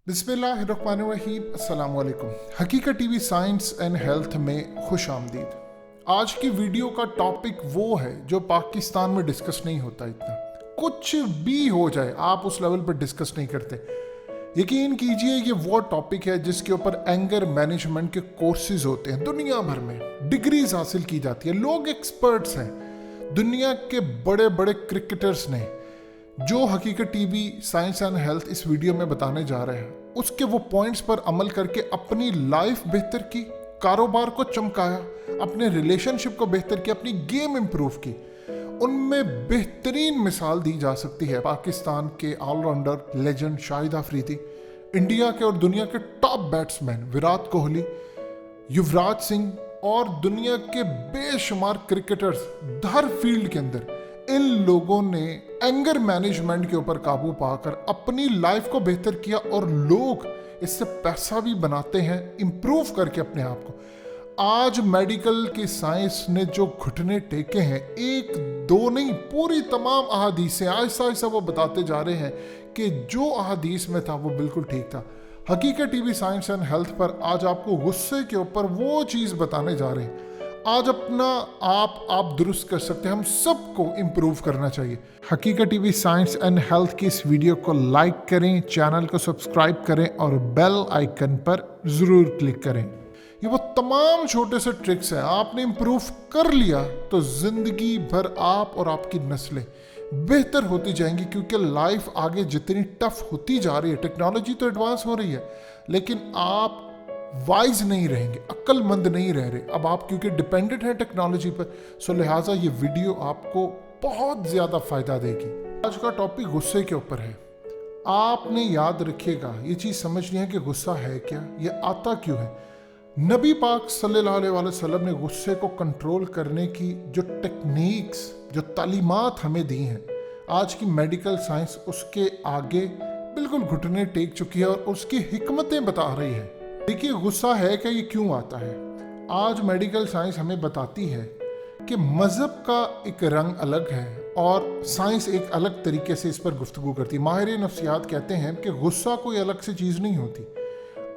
बिस्मिल्लाहिर्रहमानिर्रहीम, अस्सलाम वालेकुम। हकीकत टीवी साइंस एंड हेल्थ में खुश आमदीद। आज की वीडियो का टॉपिक वो है जो पाकिस्तान में डिस्कस नहीं होता। इतना कुछ भी हो जाए आप उस लेवल पर डिस्कस नहीं करते। यकीन कीजिए ये वो टॉपिक है जिसके ऊपर एंगर मैनेजमेंट के कोर्सेज होते हैं, दुनिया भर में डिग्रीज हासिल की जाती है, लोग एक्सपर्ट्स हैं। दुनिया के बड़े बड़े क्रिकेटर्स ने जो हकीकत टीवी साइंस एंड हेल्थ इस वीडियो में बताने जा रहे हैं उसके वो पॉइंट्स पर अमल करके अपनी लाइफ बेहतर की, कारोबार को चमकाया, अपने रिलेशनशिप को बेहतर किया, अपनी गेम इंप्रूव की। उनमें बेहतरीन मिसाल दी जा सकती है पाकिस्तान के all rounder legend Shahid Afridi, India के और दुनिया के टॉप बैट्समैन विराट कोहली, युवराज सिंह और दुनिया के बेशुमार क्रिकेटर्स हर फील्ड के अंदर। इन लोगों ने एंगर मैनेजमेंट के ऊपर काबू पाकर अपनी लाइफ को बेहतर किया और लोग इससे पैसा भी बनाते हैं इंप्रूव करके अपने आप को। आज मेडिकल की साइंस ने जो घुटने टेके हैं, एक दो नहीं पूरी तमाम अहादीसें आहिस्ता आहिस्ता वो बताते जा रहे हैं कि जो अहादीस में था वो बिल्कुल ठीक था। हकीकत टीवी साइंस एंड हेल्थ पर आज आपको गुस्से के ऊपर वो चीज़ बताने जा रहे हैं। आज अपना आप दुरुस्त कर सकते हैं, हम सबको इम्प्रूव करना चाहिए। हकीकत टीवी साइंस एंड हेल्थ की इस वीडियो को लाइक करें, चैनल को सब्सक्राइब करें और बेल आइकन पर ज़रूर क्लिक करें। ये वो तमाम छोटे से ट्रिक्स हैं, आपने इम्प्रूव कर लिया तो ज़िंदगी भर आप और आपकी नस्लें बेहतर होती जाएंगी। क्योंकि लाइफ आगे जितनी टफ होती जा रही है, टेक्नोलॉजी तो एडवांस हो रही है, लेकिन आप वाइज नहीं रहेंगे, अक्लमंद नहीं रह रहे अब आप, क्योंकि डिपेंडेंट है टेक्नोलॉजी पर। सो लिहाजा ये वीडियो आपको बहुत ज़्यादा फ़ायदा देगी। आज का टॉपिक गुस्से के ऊपर है। आपने याद रखिएगा ये चीज़ समझनी है कि गुस्सा है क्या, ये आता क्यों है। नबी पाक सल्लल्लाहु अलैहि वसल्लम ने गुस्से को कंट्रोल करने की जो टेक्निक्स, जो तालीमात हमें दी हैं, आज की मेडिकल साइंस उसके आगे बिल्कुल घुटने टेक चुकी है और उसकी हिकमतें बता रही है। देखिए गुस्सा है क्या, ये क्यों आता है। आज मेडिकल साइंस हमें बताती है कि मज़हब का एक रंग अलग है और साइंस एक अलग तरीके से इस पर गुफ्तगू करती है। माहिर नफ्सियात कहते हैं कि गुस्सा कोई अलग से चीज़ नहीं होती।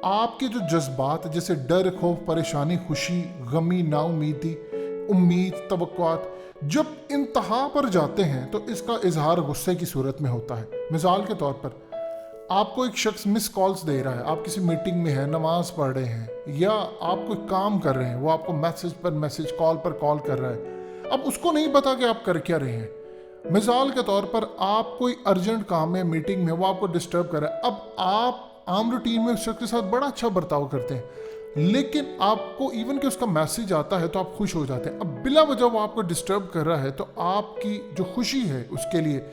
आपके जो जज्बात जैसे डर, खौफ, परेशानी, खुशी, गमी, नाउमीदी, उम्मीद, तवक्कुआत जब इंतहा पर जाते हैं तो इसका इजहार गुस्से की सूरत में होता है। मिसाल के तौर पर आपको एक शख्स मिस कॉल्स दे रहा है, आप किसी मीटिंग में हैं, नमाज पढ़ रहे हैं या आप कोई काम कर रहे हैं, वो आपको मैसेज पर मैसेज, कॉल पर कॉल कर रहा है। अब उसको नहीं पता कि आप कर क्या रहे हैं। मिसाल के तौर पर आप कोई अर्जेंट काम में, मीटिंग में, वो आपको डिस्टर्ब कर रहा है। अब आप आम रूटीन में उस शख्स के साथ बड़ा अच्छा बर्ताव करते हैं, लेकिन आपको इवन कि उसका मैसेज आता है तो आप खुश हो जाते हैं। अब बिला वजह वो आपको डिस्टर्ब कर रहा है तो आपकी जो खुशी है उसके लिए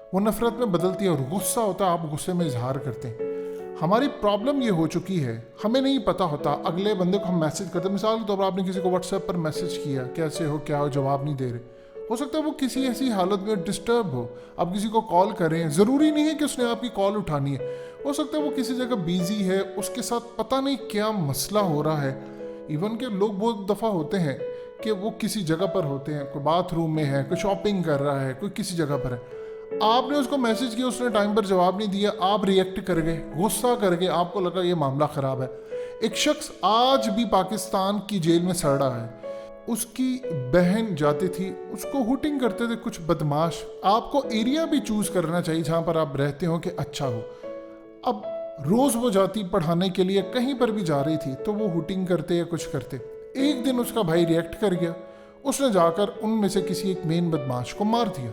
वो नफरत में बदलती है और गुस्सा होता है, आप गुस्से में इजहार करते हैं। हमारी प्रॉब्लम ये हो चुकी है, हमें नहीं पता होता अगले बंदे को हम मैसेज करते हैं। मिसाल के तौर पर आपने किसी को व्हाट्सएप पर मैसेज किया, कैसे हो, क्या हो, जवाब नहीं दे रहे। हो सकता है वो किसी ऐसी हालत में डिस्टर्ब हो, आप किसी को कॉल करें, ज़रूरी नहीं है कि उसने आपकी कॉल उठानी है। हो सकता है वो किसी जगह बिजी है, उसके साथ पता नहीं क्या मसला हो रहा है। इवन के लोग बहुत दफ़ा होते हैं कि वो किसी जगह पर होते हैं, कोई बाथरूम में है, कोई शॉपिंग कर रहा है, कोई किसी जगह पर है। आपने उसको मैसेज किया, उसने टाइम पर जवाब नहीं दिया, आप रिएक्ट कर गए, गुस्सा कर गए, आपको लगा ये मामला ख़राब है। एक शख्स आज भी पाकिस्तान की जेल में सड़ रहा है। उसकी बहन जाती थी, उसको हुटिंग करते थे कुछ बदमाश। आपको एरिया भी चूज़ करना चाहिए जहाँ पर आप रहते हो कि अच्छा हो। अब रोज़ वो जाती पढ़ाने के लिए, कहीं पर भी जा रही थी तो वो हुटिंग करते या कुछ करते। एक दिन उसका भाई रिएक्ट कर गया, उसने जाकर उनमें से किसी एक मेन बदमाश को मार दिया।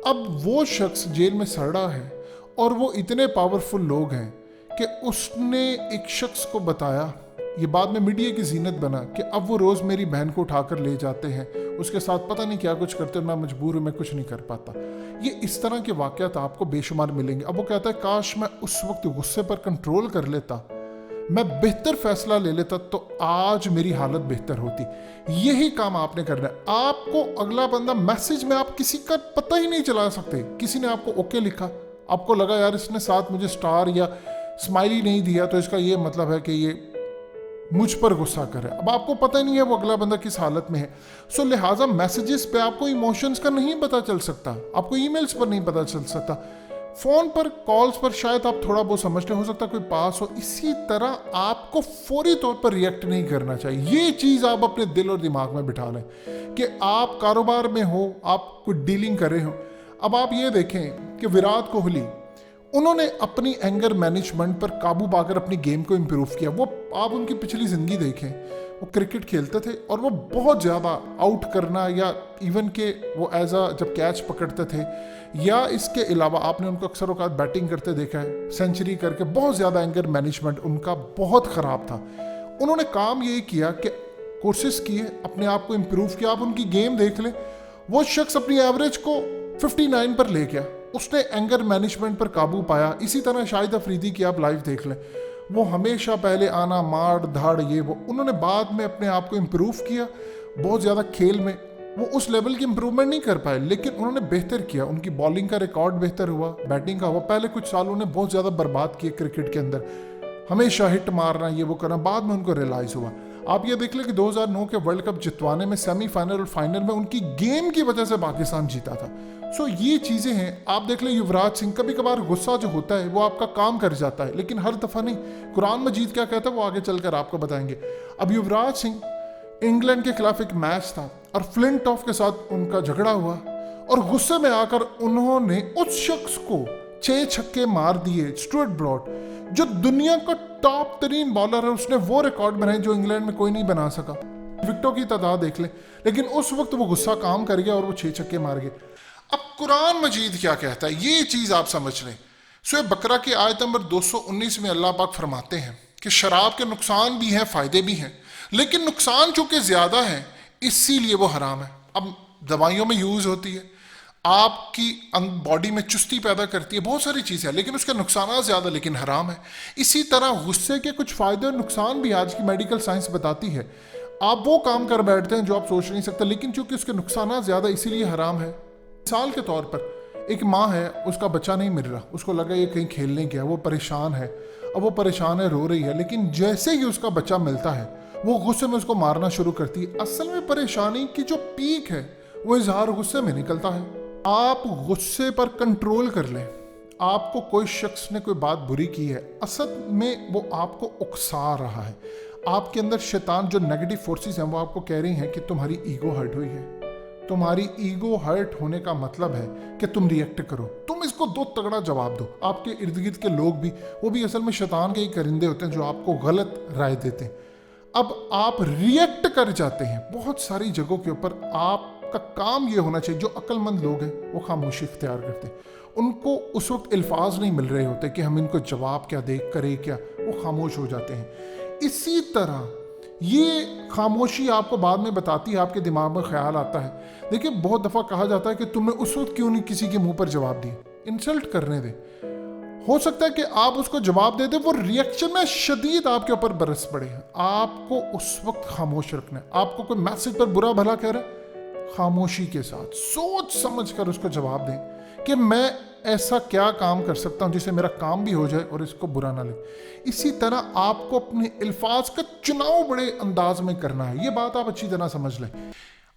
अब वो शख्स जेल में सड़ रहा है और वो इतने पावरफुल लोग हैं कि उसने एक शख्स को बताया, ये बाद में मीडिया की जीनत बना कि अब वो रोज़ मेरी बहन को उठाकर ले जाते हैं, उसके साथ पता नहीं क्या कुछ करते, मैं मजबूर हूँ, मैं कुछ नहीं कर पाता। ये इस तरह के वाक़यात आपको बेशुमार मिलेंगे। अब वो कहता है काश मैं उस वक्त गुस्से पर कंट्रोल कर लेता, मैं बेहतर फैसला ले लेता तो आज मेरी हालत बेहतर होती। यही काम आपने करना है। आपको अगला बंदा मैसेज में, आप किसी का पता ही नहीं चला सकते, किसी ने आपको ओके लिखा, आपको लगा यार इसने साथ मुझे स्टार या स्माइली नहीं दिया तो इसका ये मतलब है कि ये मुझ पर गुस्सा करे। अब आपको पता ही नहीं है वो अगला बंदा किस हालत में है। सो लिहाजा मैसेजेस पे आपको इमोशंस का नहीं पता चल सकता, आपको ईमेल्स पर नहीं पता चल सकता। फोन पर कॉल्स पर शायद आप थोड़ा बहुत समझते हो सकता है कोई पास हो, इसी तरह आपको फौरी तौर पर रिएक्ट नहीं करना चाहिए। ये चीज आप अपने दिल और दिमाग में बिठा लें कि आप कारोबार में हो, आप कोई डीलिंग कर रहे हो। अब आप ये देखें कि विराट कोहली, उन्होंने अपनी एंगर मैनेजमेंट पर काबू पाकर अपनी गेम को इम्प्रूव किया। वो आप उनकी पिछली जिंदगी देखें, वो क्रिकेट खेलते थे और वो बहुत ज़्यादा आउट करना या इवन के वो एज अ जब कैच पकड़ते थे, या इसके अलावा आपने उनको अक्सर औकात बैटिंग करते देखा है, सेंचुरी करके बहुत ज़्यादा एंगर मैनेजमेंट उनका बहुत ख़राब था। उन्होंने काम ये किया कि कोशिश किए, अपने आप को इम्प्रूव किया। आप उनकी गेम देख लें, वो शख्स अपनी एवरेज को 59 पर ले गया, उसने एंगर मैनेजमेंट पर काबू पाया। इसी तरह शाहिद अफरीदी की आप लाइव देख लें, वो हमेशा पहले आना, मार धाड़, ये वो, उन्होंने बाद में अपने आप को इम्प्रूव किया। बहुत ज़्यादा खेल में वो उस लेवल की इम्प्रूवमेंट नहीं कर पाए, लेकिन उन्होंने बेहतर किया। उनकी बॉलिंग का रिकॉर्ड बेहतर हुआ, बैटिंग का हुआ। पहले कुछ साल उन्होंने बहुत ज़्यादा बर्बाद किए क्रिकेट के अंदर, हमेशा हिट मारना, ये वो करना। बाद में उनको रियलाइज़ हुआ। आप ये देख लें कि 2009 के वर्ल्ड कप जितवाने में सेमीफाइनल और फाइनल में उनकी गेम की वजह से पाकिस्तान जीता था। सो ये चीज़ें हैं। आप देख लें युवराज सिंह, कभी कभार गुस्सा जो होता है वो आपका काम कर जाता है, लेकिन हर दफ़ा नहीं। कुरान मजीद क्या कहता है वो आगे चलकर आपको बताएंगे। अब युवराज सिंह, इंग्लैंड के खिलाफ एक मैच था और फ्लिंटॉफ के साथ उनका झगड़ा हुआ और गुस्से में आकर उन्होंने उस शख्स को 6 छक्के मार दिए। स्टुअर्ट ब्रॉड, जो दुनिया का टॉप तरीन बॉलर है, उसने वो रिकॉर्ड बनाए जो इंग्लैंड में कोई नहीं बना सका। विकेटों की तादाद देख ले, लेकिन उस वक्त वो गुस्सा काम कर गया और वो 6 छक्के मार गए। अब कुरान मजीद क्या कहता है, ये चीज आप समझ लें। सूरह बकरा की आयत नंबर 219 में अल्लाह पाक फरमाते हैं कि शराब के नुकसान भी हैं, फायदे भी हैं, लेकिन नुकसान चूंकि ज्यादा है इसीलिए वो हराम है। अब दवाइयों में यूज होती है, आपकी बॉडी में चुस्ती पैदा करती है, बहुत सारी चीज़ें हैं, लेकिन उसके नुकसान ज़्यादा, लेकिन हराम है। इसी तरह गुस्से के कुछ फ़ायदे और नुकसान भी आज की मेडिकल साइंस बताती है। आप वो काम कर बैठते हैं जो आप सोच नहीं सकते, लेकिन चूंकि उसके नुकसान ज़्यादा इसीलिए हराम है। मिसाल के तौर पर एक माँ है, उसका बच्चा नहीं मिल रहा, उसको लगा ये कहीं खेलने गया, वो परेशान है। अब वो परेशान है, रो रही है, लेकिन जैसे ही उसका बच्चा मिलता है वो गुस्से में उसको मारना शुरू करती है। असल में परेशानी की जो पीक है वो इजहार गुस्से में निकलता है। आप गुस्से पर कंट्रोल कर लें। आपको कोई शख्स ने कोई बात बुरी की है, असल में वो आपको उकसा रहा है। आपके अंदर शैतान, जो नेगेटिव फोर्सेस हैं, वो आपको कह रही हैं कि तुम्हारी ईगो हर्ट हुई है। तुम्हारी ईगो हर्ट होने का मतलब है कि तुम रिएक्ट करो, तुम इसको दो तगड़ा जवाब दो। आपके इर्द गिर्द के लोग भी, वो भी असल में शैतान के ही करिंदे होते हैं जो आपको गलत राय देते हैं। अब आप रिएक्ट कर जाते हैं बहुत सारी जगहों के ऊपर। आपका काम ये होना चाहिए, जो अक्लमंद लोग हैं वो खामोशी इख्तियार करते हैं। उनको उस वक्त अल्फाज नहीं मिल रहे होते कि हम इनको जवाब क्या दे, करे क्या, वो खामोश हो जाते हैं। इसी तरह ये खामोशी आपको बाद में बताती है, आपके दिमाग में ख्याल आता है। देखिए बहुत दफ़ा कहा जाता है कि तुमने उस वक्त क्यों नहीं किसी के मुंह पर जवाब दिए, इंसल्ट करने दे। हो सकता है कि आप उसको जवाब दे दे, वो रिएक्शन में शदीद आपके ऊपर बरस पड़े। आपको उस वक्त खामोश रखना है। आपको कोई मैसेज पर बुरा भला कह रहा है, खामोशी के साथ सोच समझ कर उसको जवाब दें कि मैं ऐसा क्या काम कर सकता हूं जिससे मेरा काम भी हो जाए और इसको बुरा ना लगे। इसी तरह आपको अपने अल्फाज का चुनाव बड़े अंदाज में करना है। ये बात आप अच्छी तरह समझ लें।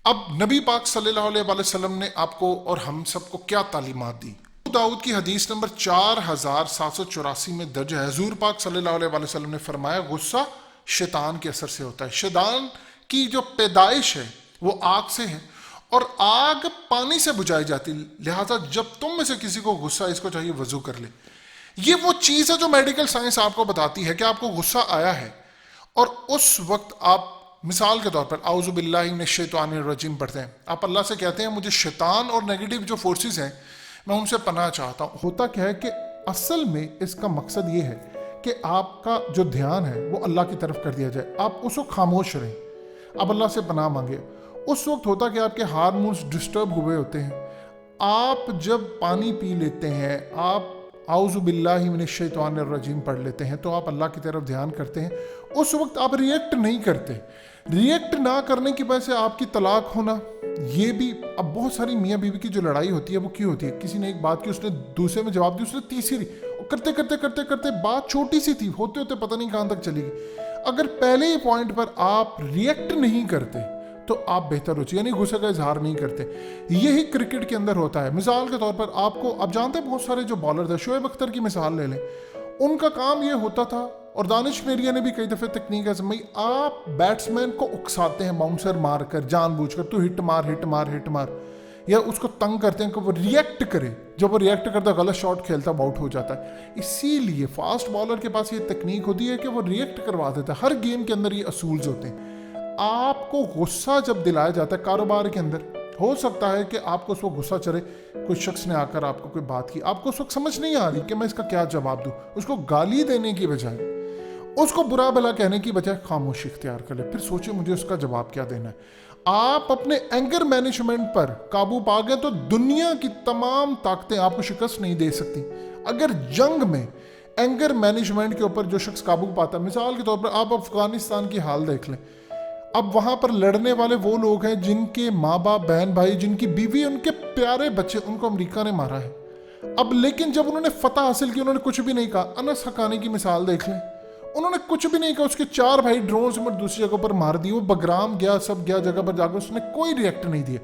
अब नबी पाक सल्लल्लाहु अलैहि वसल्लम ने आपको और हम सबको क्या तालीमात दी। दाऊद की हदीस नंबर 4784 में दर्ज है। हुजूर पाक सल्लल्लाहु अलैहि वसल्लम ने फरमाया, गुस्सा शैतान के असर से होता है। शैतान की जो पैदाइश है वो आग से है और आग पानी से बुझाई जाती, लिहाजा जब तुम में से किसी को गुस्सा, इसको चाहिए वजू कर ले। ये वो चीज़ है जो मेडिकल साइंस आपको बताती है कि आपको गुस्सा आया है और उस वक्त आप मिसाल के तौर पर औज़ु बिल्लाहि मिनश शैतानिर रजीम पढ़ते हैं। आप अल्लाह से कहते हैं मुझे शैतान और नेगेटिव जो फोर्सेस हैं मैं उनसे पनाह चाहता हूँ। होता क्या है कि असल में इसका मकसद ये है कि आपका जो ध्यान है वो अल्लाह की तरफ कर दिया जाए। आप उसको खामोश रहें, आप अल्लाह से पनाह मांगे। उस वक्त होता कि आपके हार्मोन्स डिस्टर्ब हुए होते हैं। आप जब पानी पी लेते हैं, आप औज़ु बिल्लाहि मिनश शैतानिर रजीम पढ़ लेते हैं, तो आप अल्लाह की तरफ ध्यान करते हैं। उस वक्त आप रिएक्ट नहीं करते। रिएक्ट ना करने की वजह से आपकी तलाक होना, ये भी। अब बहुत सारी मियाँ बीवी की जो लड़ाई होती है वो क्यों होती है? किसी ने एक बात की, उसने दूसरे में जवाब दिया, उसने तीसरी, करते करते करते करते बात छोटी सी थी, होते होते पता नहीं कहाँ तक चली गई। अगर पहले ही पॉइंट पर आप रिएक्ट नहीं करते तो आप बेहतर हो, यानी गुस्से का इजहार नहीं करते। यही क्रिकेट के अंदर होता है। मिसाल के तौर पर आपको, आप जानते हैं बहुत सारे जो बॉलर थे, शोएब अख्तर की मिसाल ले लें, उनका काम ये होता था, और दानिश मेरिया ने भी कई दफ़े तकनीक आजमाई, आप बैट्समैन को उकसाते हैं बाउंसर मार कर, जानबूझकर, तू हिट मार हिट मार हिट मार, या उसको तंग करते हैं कि वो रिएक्ट करे। जब वो रिएक्ट करता है, गलत शॉट खेलता, आउट हो जाता है। इसीलिए फास्ट बॉलर के पास ये तकनीक होती है कि वो रिएक्ट करवा देता है। हर गेम के अंदर ये असूल्स होते हैं। आपको गुस्सा जब दिलाया जाता है कारोबार के अंदर, हो सकता है कि आपको उस वक्त गुस्सा चढ़े, कोई शख्स ने आकर आपको कोई बात की, आपको उस वक्त समझ नहीं आ रही कि मैं इसका क्या जवाब दूं। उसको गाली देने की बजाय, उसको बुरा भला कहने की बजाय खामोशी इख्तियार कर ले, फिर सोचे मुझे उसका जवाब क्या देना है। आप अपने एंगर मैनेजमेंट पर काबू पा गए तो दुनिया की तमाम ताकतें आपको शिकस्त नहीं दे सकती। अगर जंग में एंगर मैनेजमेंट के ऊपर जो शख्स काबू पाता है, मिसाल के तौर पर आप अफगानिस्तान की हाल देख लें। अब वहां पर लड़ने वाले वो लोग हैं जिनके माँ बाप, बहन भाई, जिनकी बीवी, उनके प्यारे बच्चे, उनको अमेरिका ने मारा है। अब लेकिन जब उन्होंने फतह हासिल की, उन्होंने कुछ भी नहीं कहा। अनस हकानी की मिसाल देख लें, उन्होंने कुछ भी नहीं कहा। उसके 4 भाई ड्रोन में दूसरी जगह पर मार दिए। वो बगराम गया, सब गया जगह पर जाकर, उसने कोई रिएक्ट नहीं दिया।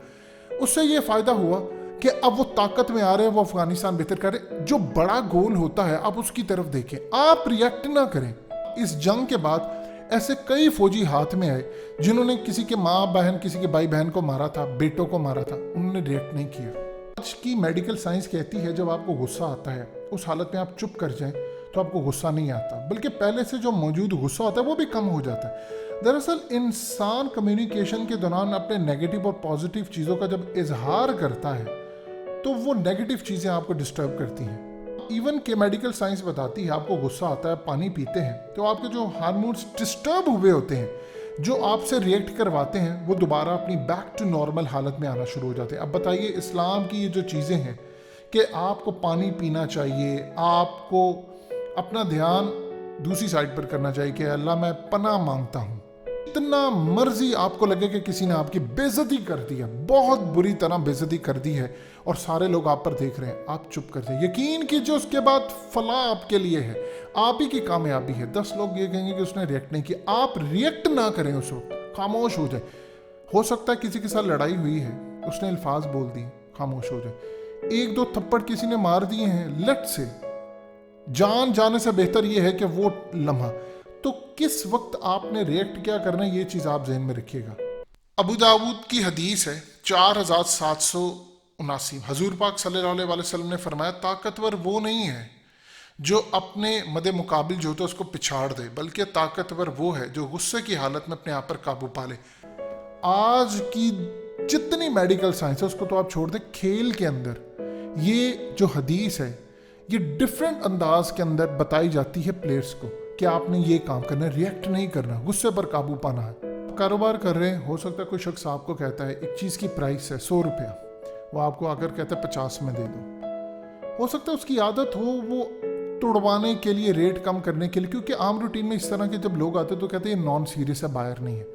उससे ये फायदा हुआ कि अब वो ताकत में आ रहे हैं, वो अफगानिस्तान बेहतर कर रहे। जो बड़ा गोल होता है आप उसकी तरफ देखें, आप रिएक्ट ना करें। इस जंग के बाद ऐसे कई फौजी हाथ में आए जिन्होंने किसी के माँ बहन, किसी के भाई बहन को मारा था, बेटों को मारा था, उन्होंने रिएक्ट नहीं किया। आज की मेडिकल साइंस कहती है जब आपको गुस्सा आता है, उस हालत में आप चुप कर जाएं तो आपको गुस्सा नहीं आता, बल्कि पहले से जो मौजूद गुस्सा होता है वो भी कम हो जाता है। दरअसल इंसान कम्युनिकेशन के दौरान अपने नेगेटिव और पॉजिटिव चीज़ों का जब इजहार करता है तो वो नेगेटिव चीज़ें आपको डिस्टर्ब करती हैं। इवन के मेडिकल साइंस बताती है, आपको गुस्सा आता है, पानी पीते हैं तो आपके जो हार्मोन्स डिस्टर्ब हुए होते हैं, जो आपसे रिएक्ट करवाते हैं, वो दोबारा अपनी बैक टू नॉर्मल हालत में आना शुरू हो जाते हैं। अब बताइए, इस्लाम की ये जो चीज़ें हैं कि आपको पानी पीना चाहिए, आपको अपना ध्यान दूसरी साइड पर करना चाहिए कि अल्लाह मैं पनाह मांगता हूँ। इतना मर्जी आपको लगे कि किसी ने आपकी बेइज्जती कर दी है, बहुत बुरी तरह बेइज्जती कर दी है और सारे लोग आप पर देख रहे हैं, आप चुप कर जाए। यकीन कीजिए उसके बाद फलाह आपके लिए है, आप ही की कामयाबी है। 10 लोग ये कहेंगे कि उसने रिएक्ट नहीं किया। आप रिएक्ट ना करें, उस वक्त खामोश हो जाए। हो सकता है किसी के साथ लड़ाई हुई है, उसने अल्फाज बोल दिए, खामोश हो जाए। 1-2 थप्पड़ किसी ने मार दिए हैं लट से, जान जाने से बेहतर ये है कि वो लम्हा। तो किस वक्त आपने रिएक्ट क्या करना है, ये चीज़ आप जहन में रखिएगा। अबू दाऊद की हदीस है 4779, हजूर पाक सल्लल्लाहु अलैहि वसल्लम ने फरमाया, ताकतवर वो नहीं है जो अपने मदे मुकाबिल जो होता है उसको पिछाड़ दे, बल्कि ताकतवर वो है जो गुस्से की हालत में अपने आप पर काबू पा ले। आज की जितनी मेडिकल साइंस है उसको तो आप छोड़ दें, खेल के अंदर ये जो हदीस है ये डिफरेंट अंदाज के अंदर बताई जाती है प्लेयर्स को कि आपने ये काम करना है, रिएक्ट नहीं करना, गुस्से पर काबू पाना है। कारोबार कर रहे हैं, हो सकता है कोई शख्स आपको कहता है एक चीज़ की प्राइस है 100 रुपया, वो आपको आकर कहता है 50 में दे दो। हो सकता है उसकी आदत हो वो तुड़वाने के लिए, रेट कम करने के लिए, क्योंकि आम रूटीन में इस तरह के जब लोग आते हैं तो कहते हैं ये नॉन सीरियस है, बायर नहीं है।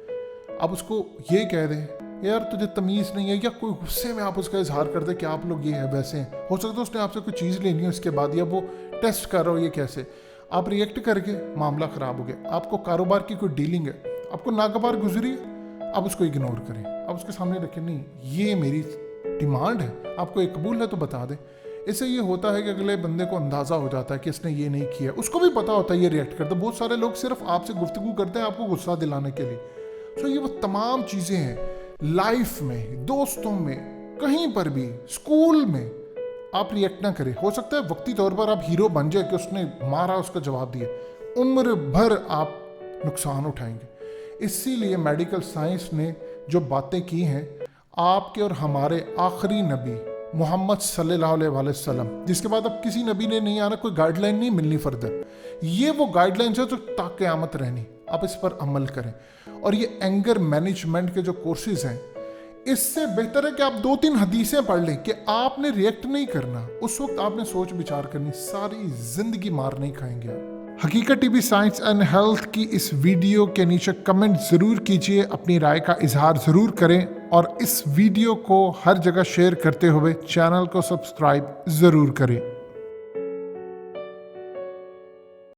अब उसको ये कह दें यार तुझे तमीज़ नहीं है, या कोई गुस्से में आप उसका इजहार कर दे कि आप लोग ये है वैसे हैं। हो सकता है उसने आपसे कोई चीज़ लेनी हो इसके बाद, या वो टेस्ट कर रहा हो ये कैसे, आप रिएक्ट करके मामला ख़राब हो गया। आपको कारोबार की कोई डीलिंग है, आपको नागवार गुजरी है, आप उसको इग्नोर करें, आप उसके सामने रखें नहीं ये मेरी डिमांड है, आपको ये कबूल है तो बता दें। इससे ये होता है कि अगले बंदे को अंदाज़ा हो जाता है कि इसने ये नहीं किया, उसको भी पता होता है ये रिएक्ट करता है। बहुत सारे लोग सिर्फ आपसे गुफ्तगू करते हैं आपको गुस्सा दिलाने के लिए। तो ये वो तमाम चीज़ें हैं लाइफ में, दोस्तों में, कहीं पर भी, स्कूल में, आप रिएक्ट ना करें। हो सकता है वक्ती तौर पर आप हीरो बन जाए कि उसने मारा उसका जवाब दिया, उम्र भर आप नुकसान उठाएंगे। इसीलिए मेडिकल साइंस ने जो बातें की हैं, आपके और हमारे आखिरी नबी मोहम्मद सल्लल्लाहु अलैहि वसल्लम, जिसके बाद अब किसी नबी ने नहीं आना, कोई गाइडलाइन नहीं मिलनी फर्दर, ये वो गाइडलाइंस है जो तक क़यामत रहनी, आप इस पर अमल करें। और ये एंगर मैनेजमेंट के जो कोर्सेज हैं, इससे बेहतर है कि आप 2-3 हदीसें पढ़ लें कि आपने रिएक्ट नहीं करना, उस वक्त आपने सोच विचार करनी, सारी जिंदगी मार नहीं खाएंगे आप। हकीकत टीवी साइंस एंड हेल्थ की इस वीडियो के नीचे कमेंट ज़रूर कीजिए, अपनी राय का इजहार ज़रूर करें और इस वीडियो को हर जगह शेयर करते हुए चैनल को सब्सक्राइब ज़रूर करें।